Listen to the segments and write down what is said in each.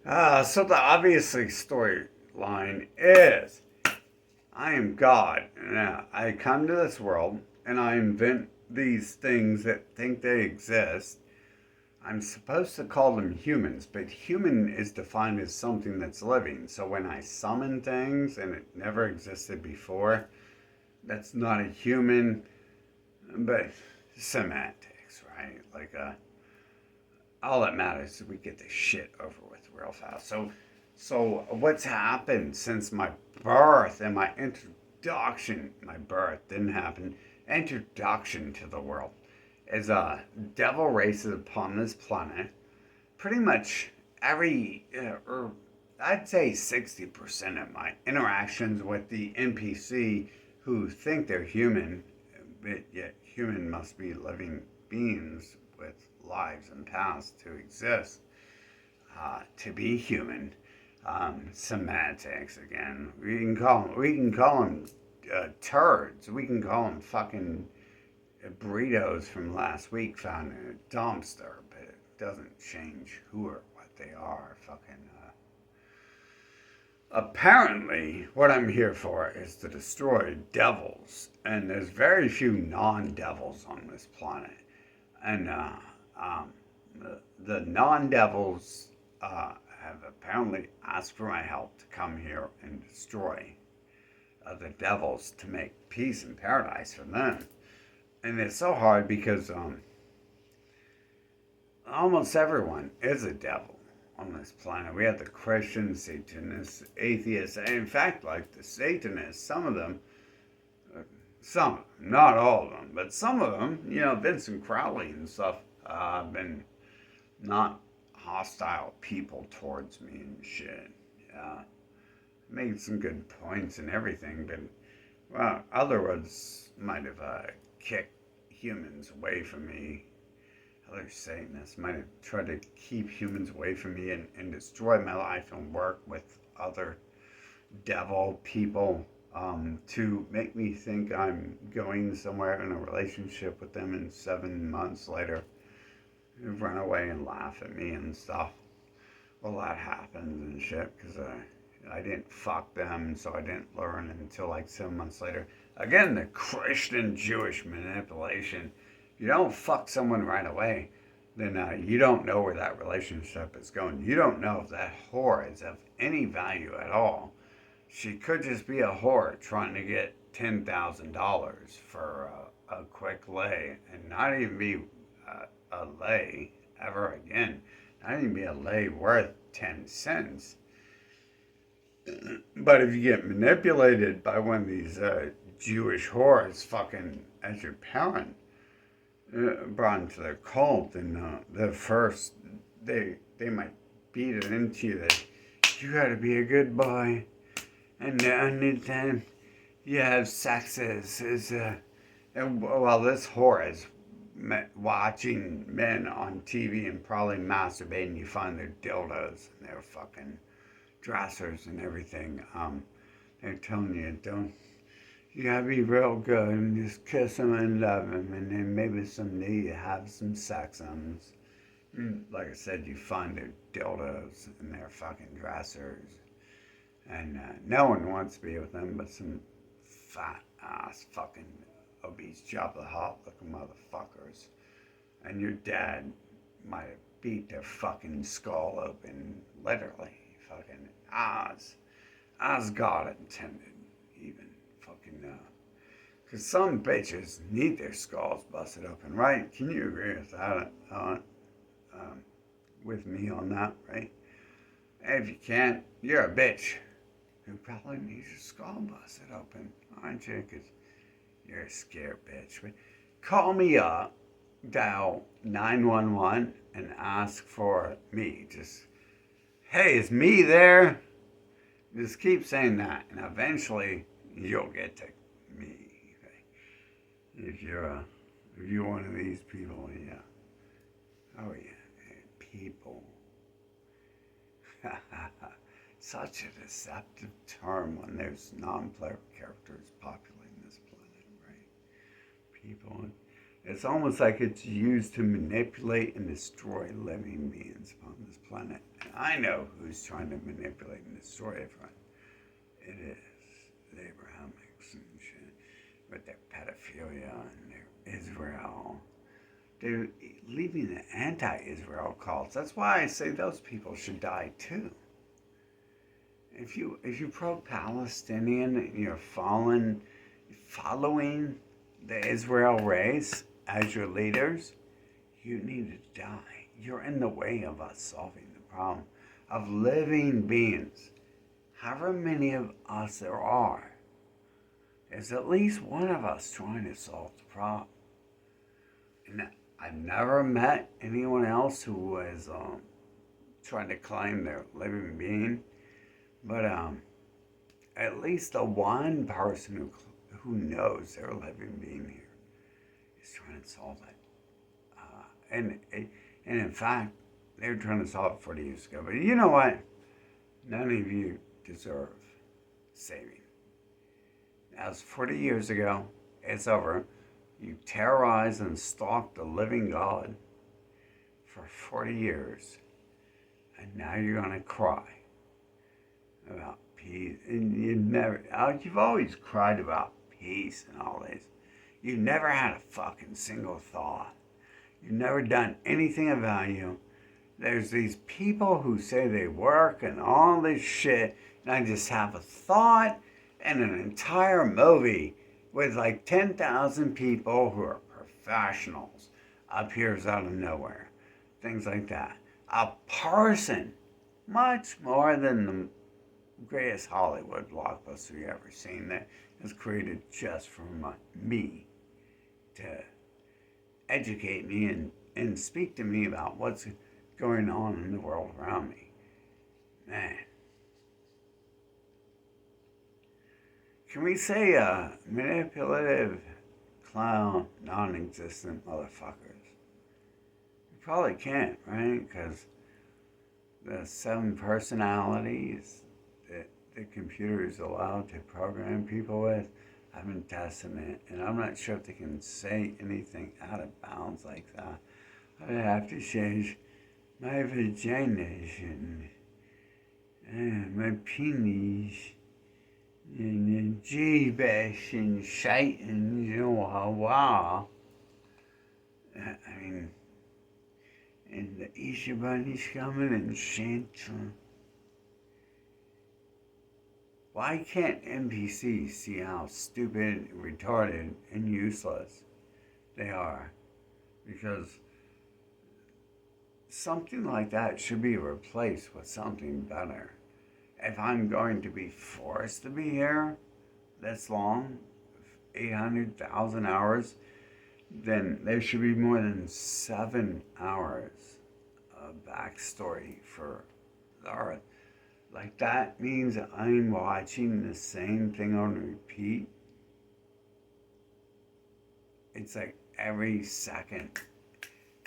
So the obviously storyline is I am God. Now, I come to this world and I invent these things that think they exist. I'm supposed to call them humans, but human is defined as something that's living. So when I summon things and it never existed before, that's not a human, but semantics, right? All that matters is we get this shit over with real fast. So what's happened since my birth and my introduction? My birth didn't happen. Introduction to the world is devil races upon this planet. Pretty much every, or I'd say 60% of my interactions with the NPC who think they're human, but yet human must be living beings with lives and paths to exist, to be human. Semantics again. We can call them turds. We can call them fucking burritos from last week found in a dumpster, but it doesn't change who or what they are. Apparently, what I'm here for is to destroy devils, and there's very few non-devils on this planet. And um, the non-devils have apparently asked for my help to come here and destroy the devils to make peace and paradise for them. And it's so hard because almost everyone is a devil on this planet. We have the Christians, Satanists, atheists, and in fact, like the Satanists, some of them, not all of them, but some of them, Vincent Crowley and stuff, have been not hostile people towards me and shit. Made some good points and everything, but well, other ones might have kicked humans away from me. Other Satanists might have tried to keep humans away from me and destroy my life and work with other devil people to make me think I'm going somewhere in a relationship with them, and 7 months later run away and laugh at me and stuff. Well, that happens and shit because I didn't fuck them, so I didn't learn until like 7 months later. Again, the Christian Jewish manipulation. You don't fuck someone right away, then you don't know where that relationship is going. You don't know if that whore is of any value at all. She could just be a whore trying to get $10,000 for a quick lay and not even be a lay ever again. Not even be a lay worth 10 cents. But if you get manipulated by one of these Jewish whores fucking as your parent, brought into their cult, and the first they might beat it into you that you gotta be a good boy, and the only time you have sex is and while this whore is watching men on TV and probably masturbating, you find their dildos and their fucking dressers and everything. They're telling you don't. You gotta be real good and just kiss them and love them, and then maybe someday you have some sex on them. Like I said, you find their dildos and their fucking dressers, and no one wants to be with them but some fat ass fucking obese Jabba the Hutt looking motherfuckers. And your dad might have beat their fucking skull open, literally, fucking as God intended, even. Because some bitches need their skulls busted open, right? Can you agree with that? With me on that, right? And if you can't, you're a bitch who probably needs your skull busted open, aren't you? Because you're a scared bitch. But call me up, dial 911, and ask for me. Just, hey, is me there? Just keep saying that, and eventually you'll get to me. If you're one of these people, yeah. Oh yeah, people. Such a deceptive term when there's non-player characters populating this planet, right? People. It's almost like it's used to manipulate and destroy living beings upon this planet. And I know who's trying to manipulate and destroy everyone. It is the Abrahamics and shit with their pedophilia and their Israel. They're leaving the anti-Israel cults. That's why I say those people should die too. If you're pro-Palestinian and you're following the Israel race as your leaders, you need to die. You're in the way of us solving the problem of living beings. However many of us there are, there's at least one of us trying to solve the problem. And I've never met anyone else who was trying to claim they're a living being, but at least the one person who knows they're a living being here is trying to solve it. And in fact, they were trying to solve it 40 years ago. But you know what? None of you deserve saving. That was 40 years ago. It's over. You terrorized and stalked the living God for 40 years. And now you're going to cry about peace. And you've always cried about peace and all this. You've never had a fucking single thought. You've never done anything of value. There's these people who say they work and all this shit, and I just have a thought and an entire movie with like 10,000 people who are professionals appears out of nowhere. Things like that. A person, much more than the greatest Hollywood blockbuster you ever seen, that is created just for me to educate me and speak to me about what's going on in the world around me. Man. Can we say manipulative, clown, non-existent motherfuckers? We probably can't, right? Because the 7 personalities that the computer is allowed to program people with, I've been testing it, and I'm not sure if they can say anything out of bounds like that. I have to change my vagina and my penis and G-bash and Satan, you know, wow. I mean, and the Easter Bunny's coming and Santa. Why can't NPCs see how stupid, retarded, and useless they are? Because something like that should be replaced with something better. If I'm going to be forced to be here this long, 800,000 hours, then there should be more than 7 hours of backstory for the Earth. Like, that means I'm watching the same thing on repeat. It's like every second.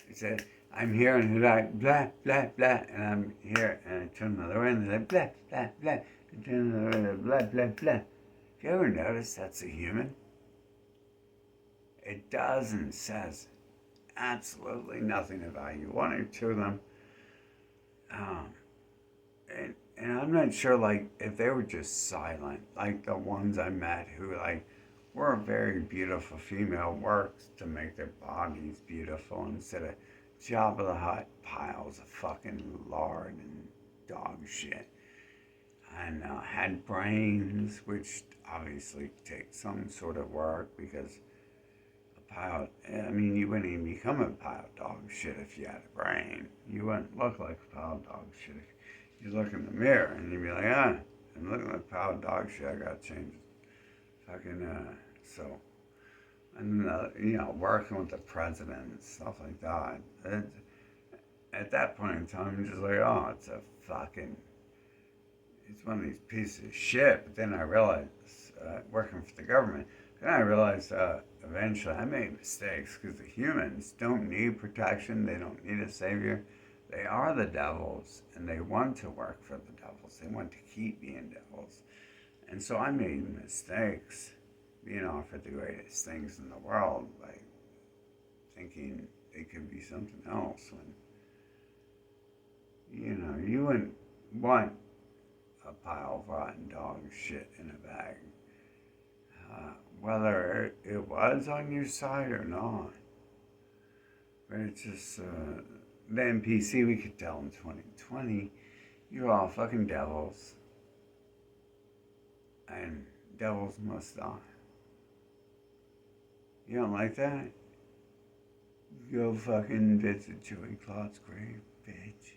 It says, I'm here and like blah, blah, blah, and I'm here and I turn the other way and like blah, blah, blah, and turn the other way and blah, blah, blah. Have you ever noticed that's a human? It does and says absolutely nothing about you. 1 or 2 of them. And I'm not sure, like, if they were just silent, like the ones I met who, like, were a very beautiful female, works to make their bodies beautiful instead of Jabba the Hutt piles of fucking lard and dog shit. And had brains, which obviously takes some sort of work because you wouldn't even become a pile of dog shit if you had a brain. You wouldn't look like a pile of dog shit. You look in the mirror and you'd be like, I'm looking like a pile of dog shit. I gotta change it. Working with the president and stuff like that. At that point in time, I'm just like, it's one of these pieces of shit. But then I realized, working for the government, eventually I made mistakes because the humans don't need protection. They don't need a savior. They are the devils, and they want to work for the devils. They want to keep being devils. And so I made mistakes being offered the greatest things in the world, like thinking it could be something else when, you wouldn't want a pile of rotten dog shit in a bag. Whether it was on your side or not. But it's just, the NPC, we could tell in 2020, you're all fucking devils. And devils must die. You don't like that? Go fucking visit Joey Klotz grave, bitch.